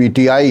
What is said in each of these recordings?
PTI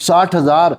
60,000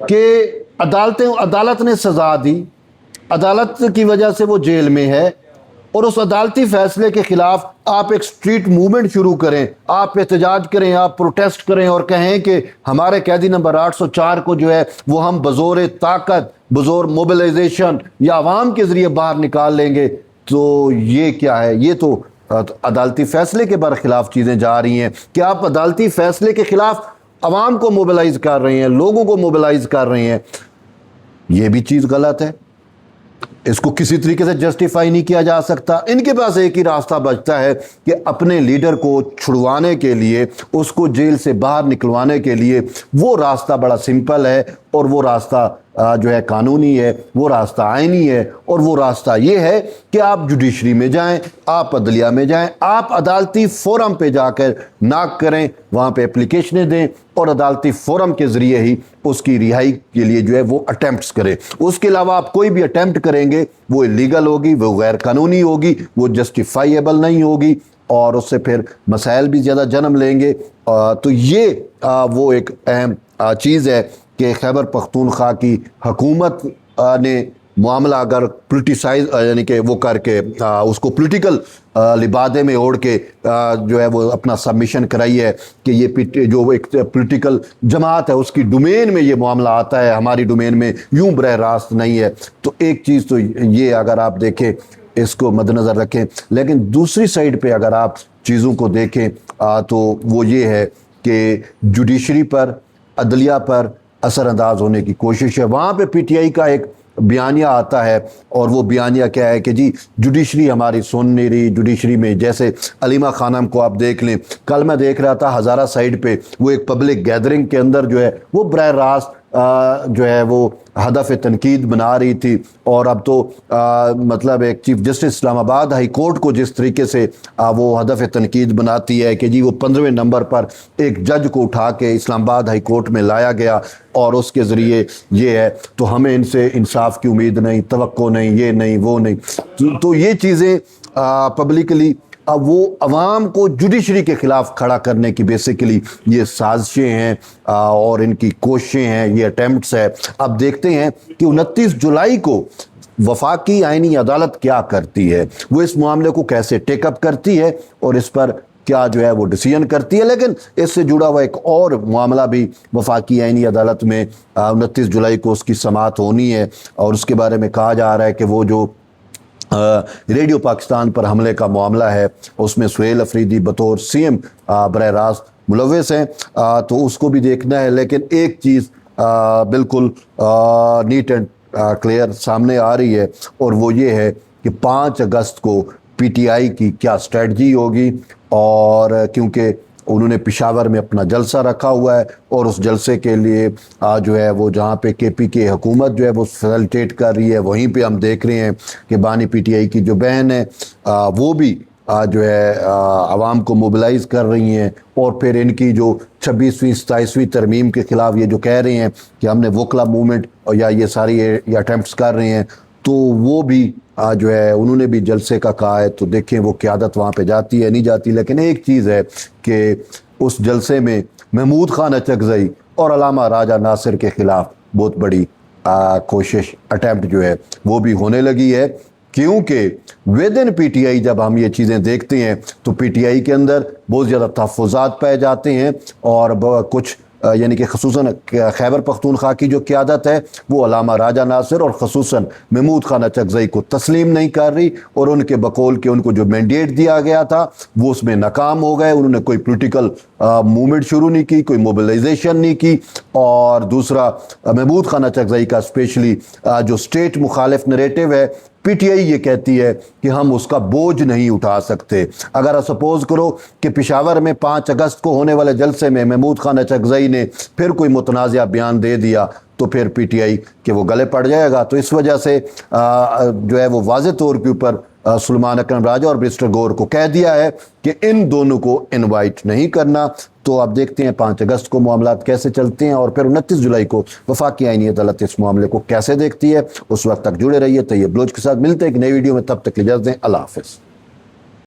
کہ عدالت نے سزا دی، عدالت کی وجہ سے وہ جیل میں ہے، اور اس عدالتی فیصلے کے خلاف آپ ایک سٹریٹ موومنٹ شروع کریں، آپ احتجاج کریں، آپ پروٹیسٹ کریں اور کہیں کہ ہمارے قیدی نمبر 804 کو جو ہے وہ ہم بزور طاقت، بزور موبلائزیشن یا عوام کے ذریعے باہر نکال لیں گے، تو یہ کیا ہے؟ یہ تو عدالتی فیصلے کے برخلاف چیزیں جا رہی ہیں کہ آپ عدالتی فیصلے کے خلاف عوام کو موبلائز کر رہے ہیں، لوگوں کو موبلائز کر رہے ہیں۔ یہ بھی چیز غلط ہے، اس کو کسی طریقے سے جسٹیفائی نہیں کیا جا سکتا۔ ان کے پاس ایک ہی راستہ بچتا ہے کہ اپنے لیڈر کو چھڑوانے کے لیے، اس کو جیل سے باہر نکلوانے کے لیے وہ راستہ بڑا سمپل ہے، اور وہ راستہ جو ہے قانونی ہے، وہ راستہ آئینی ہے، اور وہ راستہ یہ ہے کہ آپ جوڈیشری میں جائیں، آپ عدلیہ میں جائیں، آپ عدالتی فورم پہ جا کر ناک کریں، وہاں پہ اپلیکیشنیں دیں، اور عدالتی فورم کے ذریعے ہی اس کی رہائی کے لیے جو ہے وہ اٹیمپٹس کریں۔ اس کے علاوہ آپ کوئی بھی اٹیمپٹ کریں گے وہ اللیگل ہوگی، وہ غیر قانونی ہوگی، وہ جسٹیفائیبل نہیں ہوگی، اور اس سے پھر مسائل بھی زیادہ جنم لیں گے۔ تو یہ وہ ایک اہم چیز ہے کہ خیبر پختونخوا کی حکومت نے معاملہ اگر پولیٹیسائز یعنی کہ وہ کر کے اس کو پولیٹیکل لبادے میں اوڑھ کے جو ہے وہ اپنا سبمیشن کرائی ہے کہ یہ جو ایک پولیٹیکل جماعت ہے اس کی ڈومین میں یہ معاملہ آتا ہے، ہماری ڈومین میں یوں براہ راست نہیں ہے۔ تو ایک چیز تو یہ اگر آپ دیکھیں، اس کو مد نظر رکھیں، لیکن دوسری سائیڈ پہ اگر آپ چیزوں کو دیکھیں تو وہ یہ ہے کہ جوڈیشری پر، عدلیہ پر اثر انداز ہونے کی کوشش ہے۔ وہاں پہ پی ٹی آئی کا ایک بیانیہ آتا ہے، اور وہ بیانیہ کیا ہے کہ جی جوڈیشری ہماری سن نہیں رہی، جوڈیشری میں جیسے علیمہ خانم کو آپ دیکھ لیں، کل میں دیکھ رہا تھا ہزارہ سائیڈ پہ وہ ایک پبلک گیدرنگ کے اندر جو ہے وہ براہ راست جو ہے وہ ہدف تنقید بنا رہی تھی، اور اب تو مطلب ایک چیف جسٹس اسلام آباد ہائی کورٹ کو جس طریقے سے وہ ہدف تنقید بناتی ہے کہ جی وہ 15ویں نمبر پر ایک جج کو اٹھا کے اسلام آباد ہائی کورٹ میں لایا گیا اور اس کے ذریعے یہ ہے، تو ہمیں ان سے انصاف کی امید نہیں، توقع نہیں، یہ نہیں، وہ نہیں۔ تو یہ چیزیں پبلکلی وہ عوام کو جوڈیشری کے خلاف کھڑا کرنے کی بیسیکلی یہ سازشیں ہیں اور ان کی کوششیں ہیں، یہ اٹیمپٹس ہے۔ اب دیکھتے ہیں کہ 29 جولائی کو وفاقی آئینی عدالت کیا کرتی ہے، وہ اس معاملے کو کیسے ٹیک اپ کرتی ہے اور اس پر کیا جو ہے وہ ڈیسیژن کرتی ہے۔ لیکن اس سے جڑا ہوا ایک اور معاملہ بھی وفاقی آئینی عدالت میں 29 جولائی کو اس کی سماعت ہونی ہے، اور اس کے بارے میں کہا جا رہا ہے کہ وہ جو ریڈیو پاکستان پر حملے کا معاملہ ہے اس میں سہیل افریدی بطور سی ایم براہ راست ملوث ہیں، تو اس کو بھی دیکھنا ہے۔ لیکن ایک چیز بالکل نیٹ اینڈ کلیئر سامنے آ رہی ہے، اور وہ یہ ہے کہ 5 اگست کو پی ٹی آئی کی کیا اسٹریٹجی ہوگی، اور کیونکہ انہوں نے پشاور میں اپنا جلسہ رکھا ہوا ہے، اور اس جلسے کے لیے جو ہے وہ جہاں پہ کے پی کے حکومت جو ہے وہ فیسیلیٹیٹ کر رہی ہے، وہیں پہ ہم دیکھ رہے ہیں کہ بانی پی ٹی آئی کی جو بہن ہے وہ بھی جو ہے عوام کو موبلائز کر رہی ہیں، اور پھر ان کی جو 26ویں 27ویں ترمیم کے خلاف یہ جو کہہ رہے ہیں کہ ہم نے وکلا موومنٹ یا یہ ساری اٹیمپٹس کر رہے ہیں، تو وہ بھی جو ہے انہوں نے بھی جلسے کا کہا ہے۔ تو دیکھیں وہ قیادت وہاں پہ جاتی ہے نہیں جاتی، لیکن ایک چیز ہے کہ اس جلسے میں محمود خان اچکزئی اور علامہ راجہ ناصر کے خلاف بہت بڑی کوشش اٹیمپٹ جو ہے وہ بھی ہونے لگی ہے، کیونکہ ودن پی ٹی آئی جب ہم یہ چیزیں دیکھتے ہیں تو پی ٹی آئی کے اندر بہت زیادہ تحفظات پائے جاتے ہیں، اور کچھ یعنی کہ خصوصاً خیبر پختونخوا کی جو قیادت ہے وہ علامہ راجہ ناصر اور خصوصاً محمود خان اچکزئی کو تسلیم نہیں کر رہی، اور ان کے بقول کہ ان کو جو مینڈیٹ دیا گیا تھا وہ اس میں ناکام ہو گئے، انہوں نے کوئی پولیٹیکل موومنٹ شروع نہیں کی، کوئی موبلائزیشن نہیں کی۔ اور دوسرا محمود خان اچکزئی کا اسپیشلی جو اسٹیٹ مخالف نریٹو ہے، پی ٹی آئی یہ کہتی ہے کہ ہم اس کا بوجھ نہیں اٹھا سکتے۔ اگر سپوز کرو کہ پشاور میں 5 اگست کو ہونے والے جلسے میں محمود خان اچکزئی نے پھر کوئی متنازعہ بیان دے دیا تو پھر پی ٹی آئی کے وہ گلے پڑ جائے گا۔ تو اس وجہ سے جو ہے وہ واضح طور کے اوپر سلمان اکرم راجہ اور برسٹر گور کو کہہ دیا ہے کہ ان دونوں کو انوائٹ نہیں کرنا۔ تو آپ دیکھتے ہیں 5 اگست کو معاملات کیسے چلتے ہیں، اور پھر 29 جولائی کو وفاقی آئینی عدالت اس معاملے کو کیسے دیکھتی ہے۔ اس وقت تک جڑے رہیے طیب بلوچ کے ساتھ، ملتے ہیں ایک نئی ویڈیو میں، تب تک اجازت دیں، اللہ حافظ۔